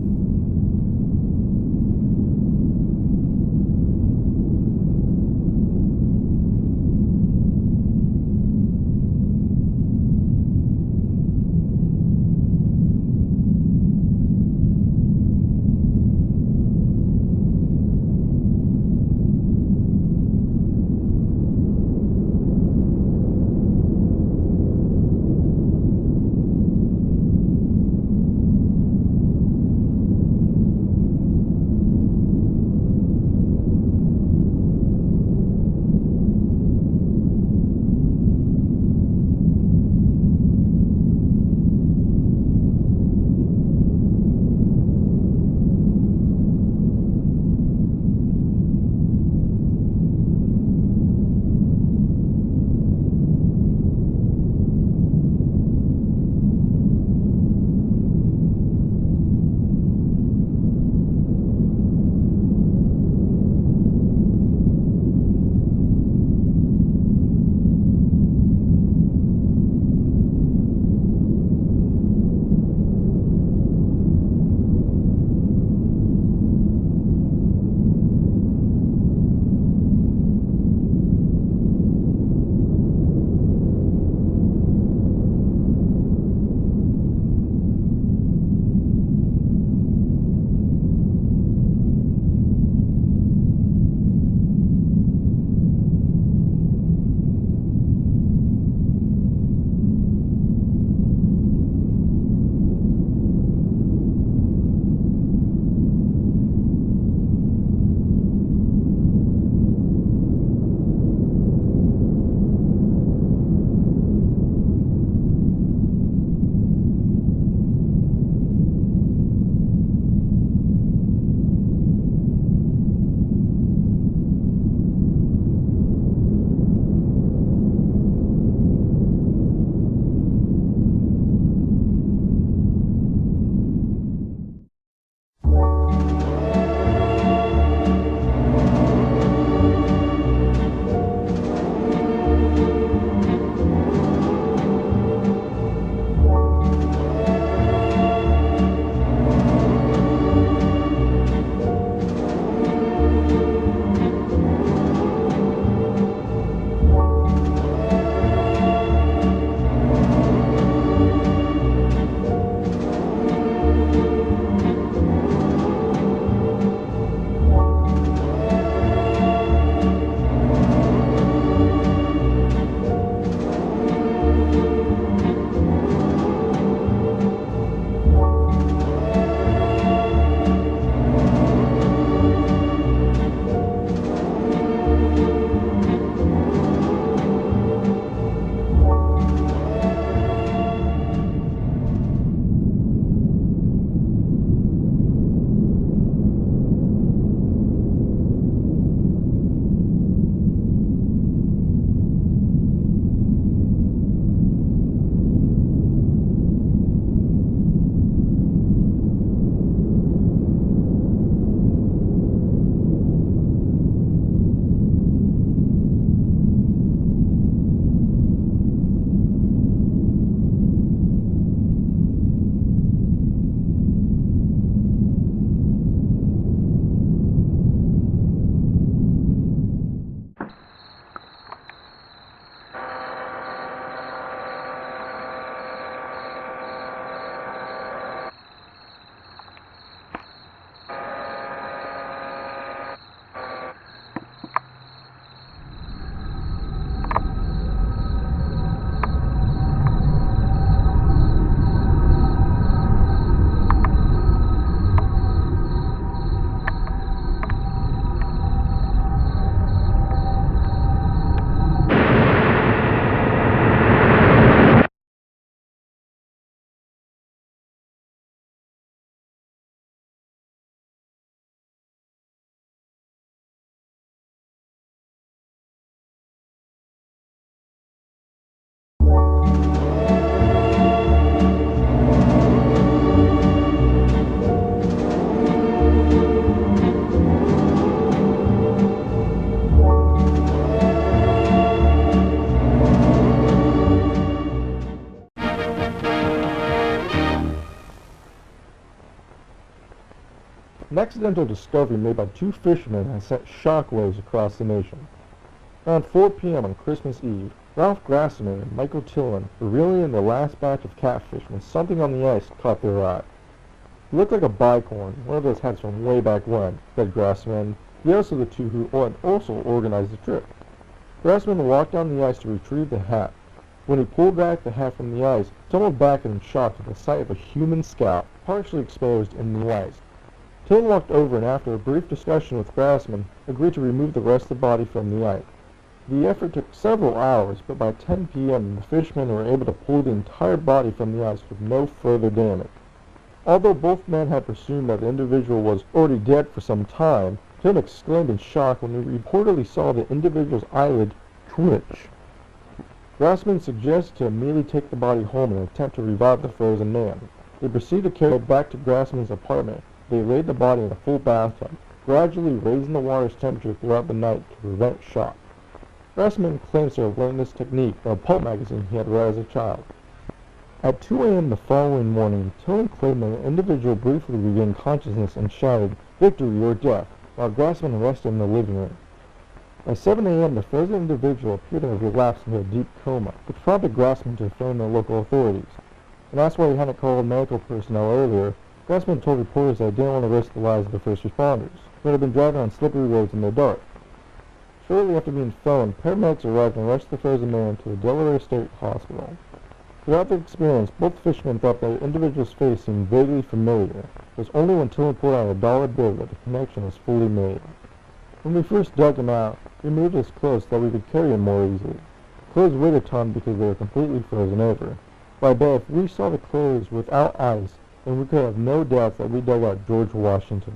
An accidental discovery made by two fishermen has sent shockwaves across the nation. Around 4 p.m. on Christmas Eve, Ralph Grassaman and Michael Tillman were reeling in the last batch of catfish when something on the ice caught their eye. It looked like a bicorn, one of those hats from way back when, said Grassaman, the other of the two who had also organized the trip. Grassaman walked down the ice to retrieve the hat. When he pulled back the hat from the ice, he tumbled back in shock at the sight of a human scalp, partially exposed in the ice. Tillman walked over and after a brief discussion with Grassaman, agreed to remove the rest of the body from the ice. The effort took several hours, but by 10 p.m. the fishermen were able to pull the entire body from the ice with no further damage. Although both men had presumed that the individual was already dead for some time, Tim exclaimed in shock when he reportedly saw the individual's eyelid twitch. Grassaman suggested to immediately take the body home in an attempt to revive the frozen man. They proceeded to carry it back to Grassaman's apartment. They laid the body in a full bathtub, gradually raising the water's temperature throughout the night to prevent shock. Grassaman claims to have learned this technique from a pulp magazine he had read as a child. At 2 a.m. the following morning, Tillman claimed that an individual briefly regained consciousness and shouted, "Victory or death," while Grassaman rested in the living room. By 7 a.m. the frozen individual appeared to have relapsed into a deep coma, which prompted Grassaman to phone the local authorities. When asked why he hadn't called medical personnel earlier, Grassaman told reporters that he didn't want to risk the lives of the first responders, who had been driving on slippery roads in the dark. Shortly after being phoned, paramedics arrived and rushed the frozen man to the Delaware State Hospital. Throughout the experience, both fishermen thought that the individual's face seemed vaguely familiar. It was only when Tillman pulled out a dollar bill that the connection was fully made. When we first dug him out, we moved his clothes so that we could carry him more easily. The clothes weighed a ton because they were completely frozen over. By then, if we saw the clothes without ice, then we could have no doubts that we dug out George Washington.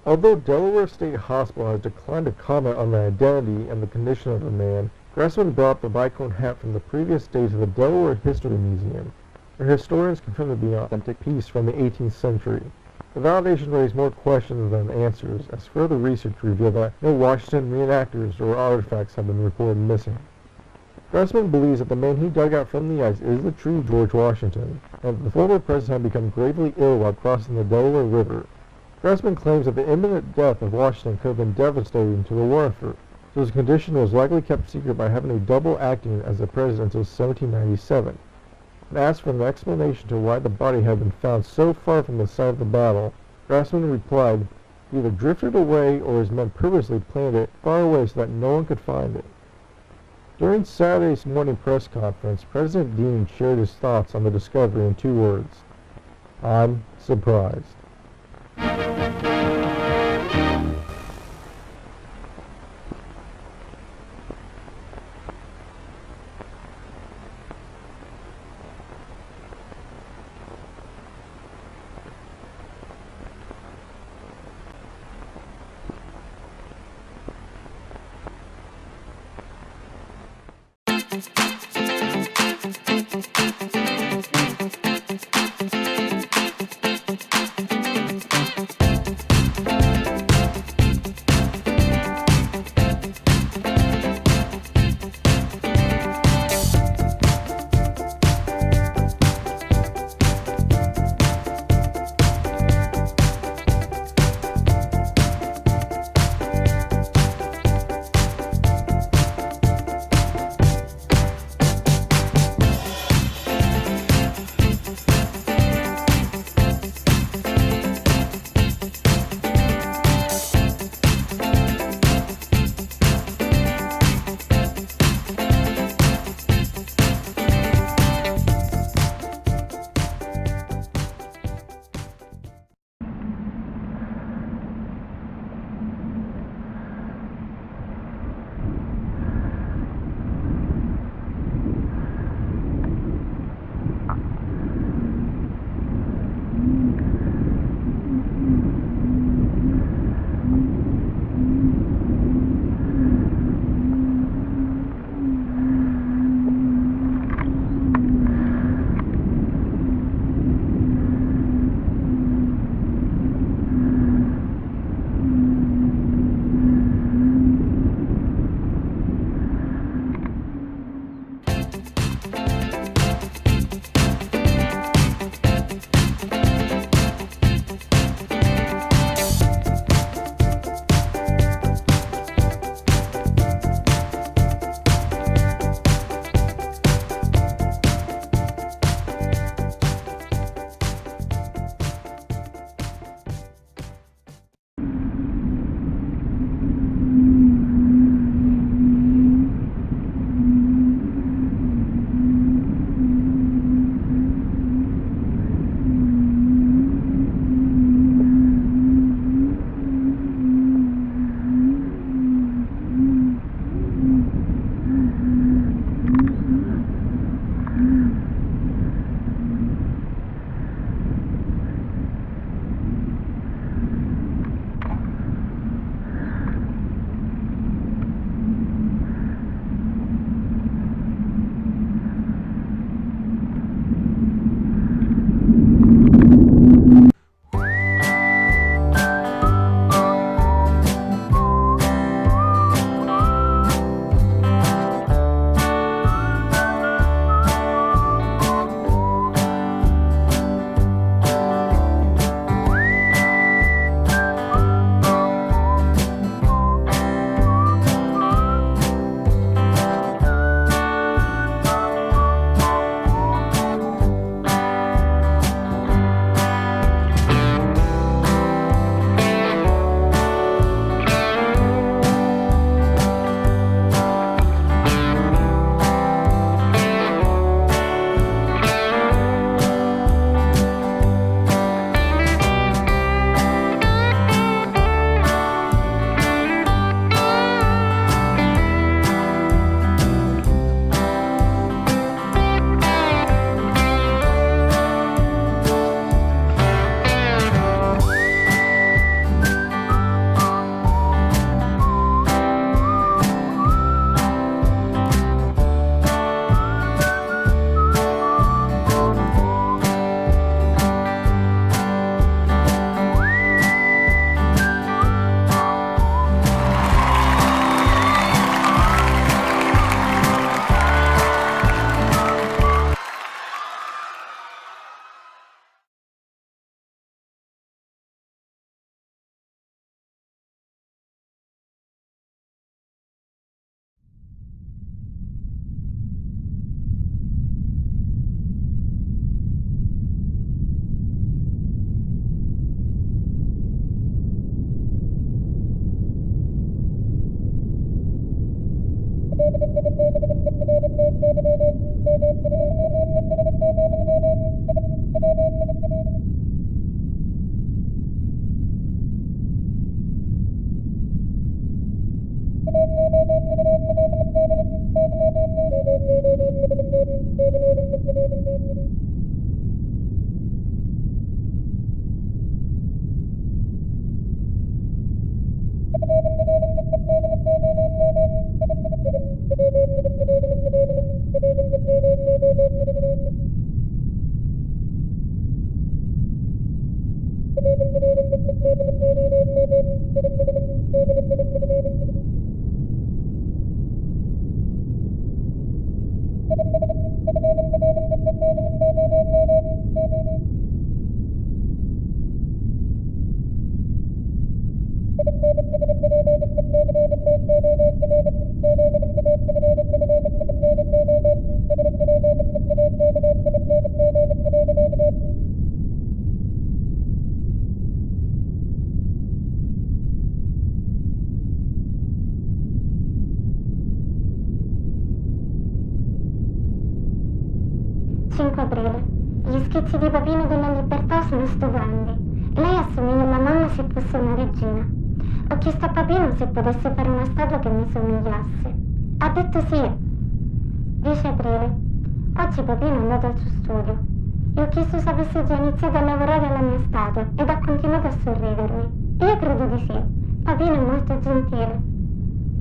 Although Delaware State Hospital has declined to comment on the identity and the condition of the man, Grassaman brought the bicorn hat from the previous day to the Delaware History Museum, where historians confirm it to be an authentic piece from the 18th century. The validation raised more questions than answers, as further research revealed that no Washington reenactors or artifacts have been reported missing. Grassaman believes that the man he dug out from the ice is the true George Washington, and that the former president had become gravely ill while crossing the Delaware River. Grassaman claims that the imminent death of Washington could have been devastating to the war effort, so his condition was likely kept secret by having a double acting as the president until 1797. When asked for an explanation to why the body had been found so far from the site of the battle, Grassaman replied, "He either drifted away or his men purposely planted it far away so that no one could find it." During Saturday's morning press conference, President Dean shared his thoughts on the discovery in 2 words: "I'm surprised." Aprile. Gli schizzi di Papino della Libertà sono stupendi. Lei assomiglia alla mamma se fosse una regina. Ho chiesto a Papino se potesse fare una statua che mi somigliasse. Ha detto sì. 10 aprile. Oggi Papino è andato al suo studio. Gli ho chiesto se avesse già iniziato a lavorare alla mia statua ed ha continuato a sorridermi. Io credo di sì. Papino è molto gentile.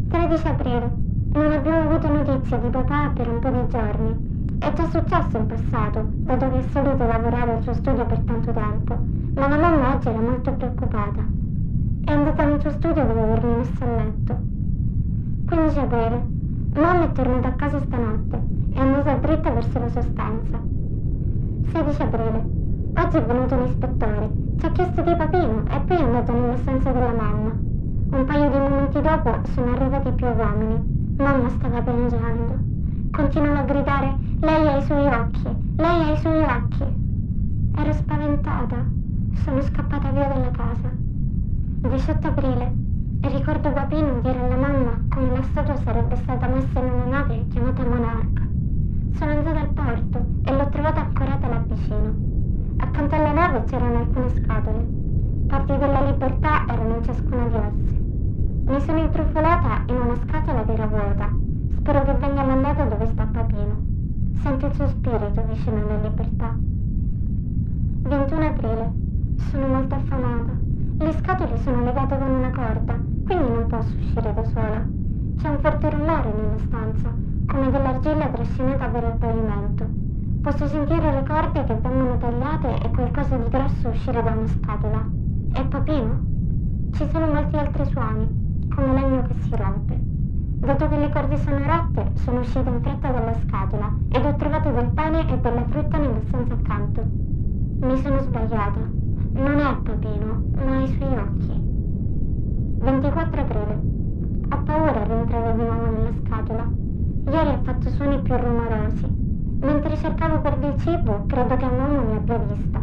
13 aprile. Non abbiamo avuto notizie di papà per un po' di giorni. È già successo in passato, dato che è solito lavorare al suo studio per tanto tempo, ma la mamma oggi era molto preoccupata. È andata nel suo studio dopo avermi messo a letto. 15 aprile. Mamma è tornata a casa stanotte. È andata dritta verso la sua stanza. 16 aprile. Oggi è venuto l'ispettore. Ci ha chiesto di Papino e poi è andato nella stanza della mamma. Un paio di momenti dopo sono arrivati più uomini. Mamma stava piangendo. Continuava a gridare: lei ha i suoi occhi, lei ha i suoi occhi. Ero spaventata. Sono scappata via dalla casa. 18 aprile. Ricordo Papino dire alla mamma come la statua sarebbe stata messa in una nave chiamata Monarch. Sono andata al porto e l'ho trovata ancorata là vicino. Accanto alla nave c'erano alcune scatole. Parti della libertà erano in ciascuna di esse. Mi sono intrufolata in una scatola che era vuota. Spero che venga mandata dove sta Papino. Sento il suo spirito vicino alla libertà. 21 aprile. Sono molto affamata. Le scatole sono legate con una corda, quindi non posso uscire da sola. C'è un forte rumore nella stanza, come dell'argilla trascinata per il pavimento. Posso sentire le corde che vengono tagliate e qualcosa di grosso uscire da una scatola. È Papino? Ci sono molti altri suoni, come legno che si rompe. Dato che le corde sono rotte, sono uscita in fretta dalla scatola ed ho trovato del pane e della frutta nella stanza accanto. Mi sono sbagliata. Non è Papino, ma ha i suoi occhi. 24 aprile. Ho paura a rientrare di nuovo nella scatola. Ieri ha fatto suoni più rumorosi. Mentre cercavo per del cibo, credo che mamma mi abbia vista.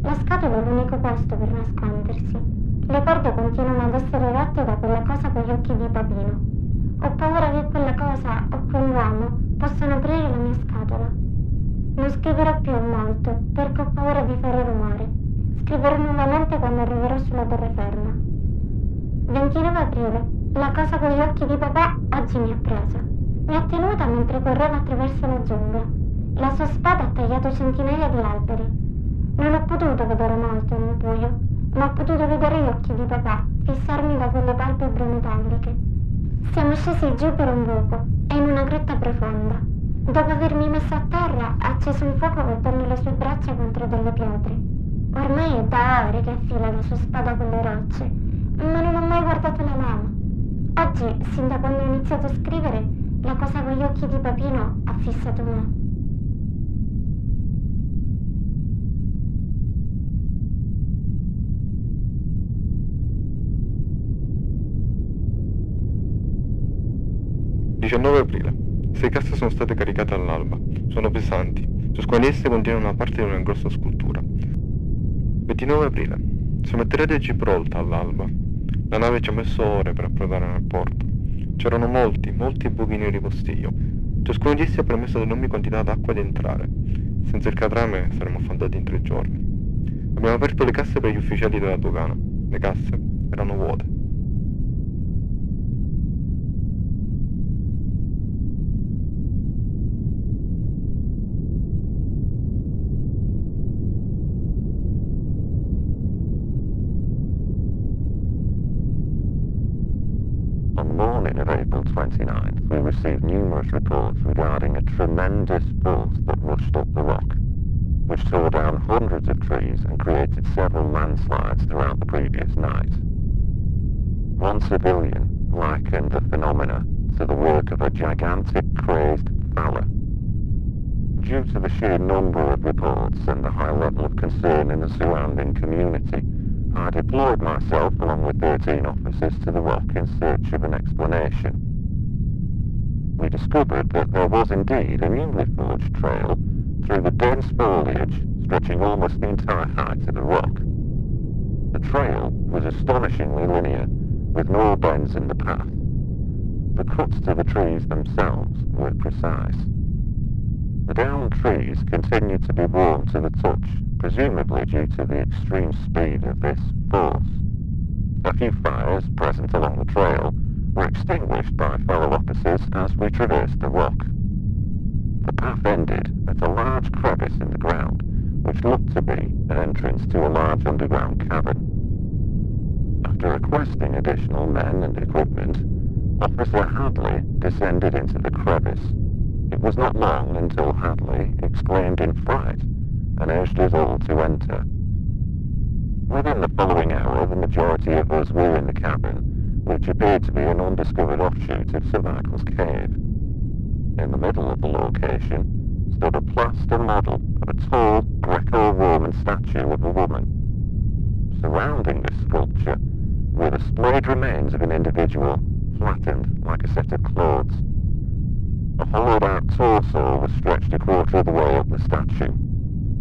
La scatola è l'unico posto per nascondersi. Le corde continuano ad essere rotte da quella cosa con gli occhi di Papino. Ho paura che quella cosa o quell'uomo possano aprire la mia scatola. Non scriverò più molto, perché ho paura di fare rumore. Scriverò nuovamente quando arriverò sulla terraferma. 29 aprile. La cosa con gli occhi di papà oggi mi ha presa. Mi ha tenuta mentre correva attraverso la giungla. La sua spada ha tagliato centinaia di alberi. Non ho potuto vedere molto nel buio, ma ho potuto vedere gli occhi di papà fissarmi da quelle palpebre metalliche. Siamo scesi giù per un buco e in una grotta profonda. Dopo avermi messo a terra, ha acceso un fuoco colpendo le sue braccia contro delle pietre. Ormai è da ore che affila la sua spada con le rocce, ma non ho mai guardato la lama. Oggi, sin da quando ho iniziato a scrivere, la cosa con gli occhi di Papino ha fissato me. «19 aprile. 6 casse sono state caricate all'alba. Sono pesanti. Ciascuna di esse contiene una parte di una grossa scultura. 29 aprile. Siamo atterrati a Gibraltar all'alba. La nave ci ha messo ore per approdare nel porto. C'erano molti buchi neri di postiglia. Ciascuno di essi ha permesso ad enormi quantità d'acqua di entrare. Senza il catrame saremmo affondati in 3 giorni. Abbiamo aperto le casse per gli ufficiali della dogana. Le casse erano vuote. On the morning of April 29th, we received numerous reports regarding a tremendous force that rushed up the rock, which tore down hundreds of trees and created several landslides throughout the previous night. One civilian likened the phenomena to the work of a gigantic crazed fella. Due to the sheer number of reports and the high level of concern in the surrounding community, I deployed myself along with 13 officers to the rock in search of an explanation. We discovered that there was indeed a newly forged trail through the dense foliage stretching almost the entire height of the rock. The trail was astonishingly linear, with no bends in the path. The cuts to the trees themselves were precise. The downed trees continued to be warm to the touch, presumably due to the extreme speed of this force. A few fires present along the trail were extinguished by fellow officers as we traversed the rock. The path ended at a large crevice in the ground, which looked to be an entrance to a large underground cavern. After requesting additional men and equipment, Officer Hadley descended into the crevice. It was not long until Hadley exclaimed in fright and urged us all to enter. Within the following hour, the majority of us were in the cavern, which appeared to be an undiscovered offshoot of Sir Michael's cave. In the middle of the location stood a plaster model of a tall Greco-Roman statue of a woman. Surrounding this sculpture were the splayed remains of an individual, flattened like a set of clothes. A hollowed-out torso was stretched a quarter of the way up the statue,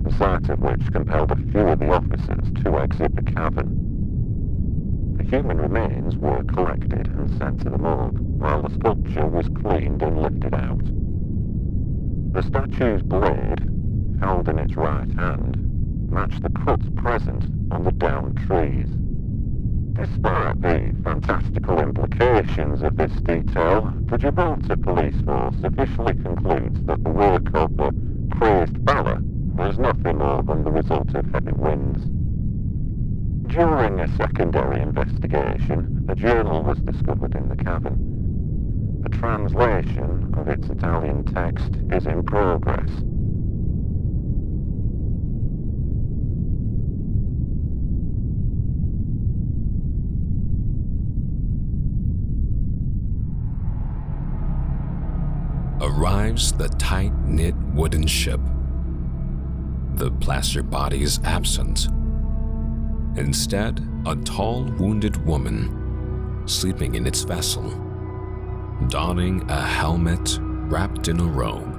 the sight of which compelled a few of the officers to exit the cavern. The human remains were collected and sent to the morgue, while the sculpture was cleaned and lifted out. The statue's blade, held in its right hand, matched the cuts present on the downed trees. Despite the fantastical implications of this detail, the Gibraltar police force officially concludes that the work of the crazed fella was nothing more than the result of heavy winds. During a secondary investigation, a journal was discovered in the cavern. A translation of its Italian text is in progress. Arrives the tight-knit wooden ship. The plaster body is absent. Instead, a tall, wounded woman, sleeping in its vessel, donning a helmet wrapped in a robe,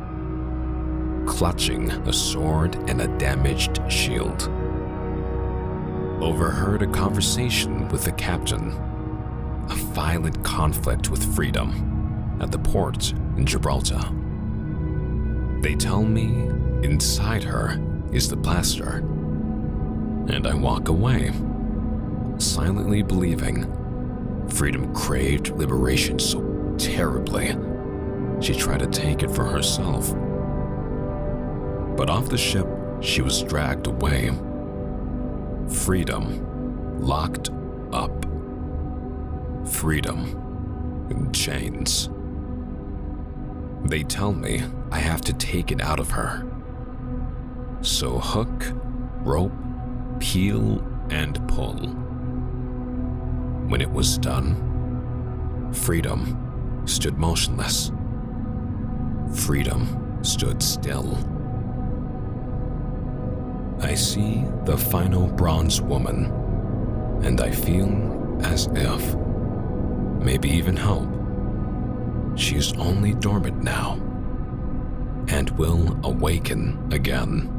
clutching a sword and a damaged shield. Overheard a conversation with the captain, a violent conflict with freedom at the port in Gibraltar. They tell me inside her is the plaster, and I walk away, silently believing freedom craved liberation so terribly she tried to take it for herself. But off the ship, she was dragged away. Freedom locked up. Freedom in chains. They tell me I have to take it out of her. So hook, rope, peel, and pull. When it was done, freedom stood motionless. Freedom stood still. I see the final bronze woman, and I feel as if, maybe even hope, she is only dormant now and will awaken again.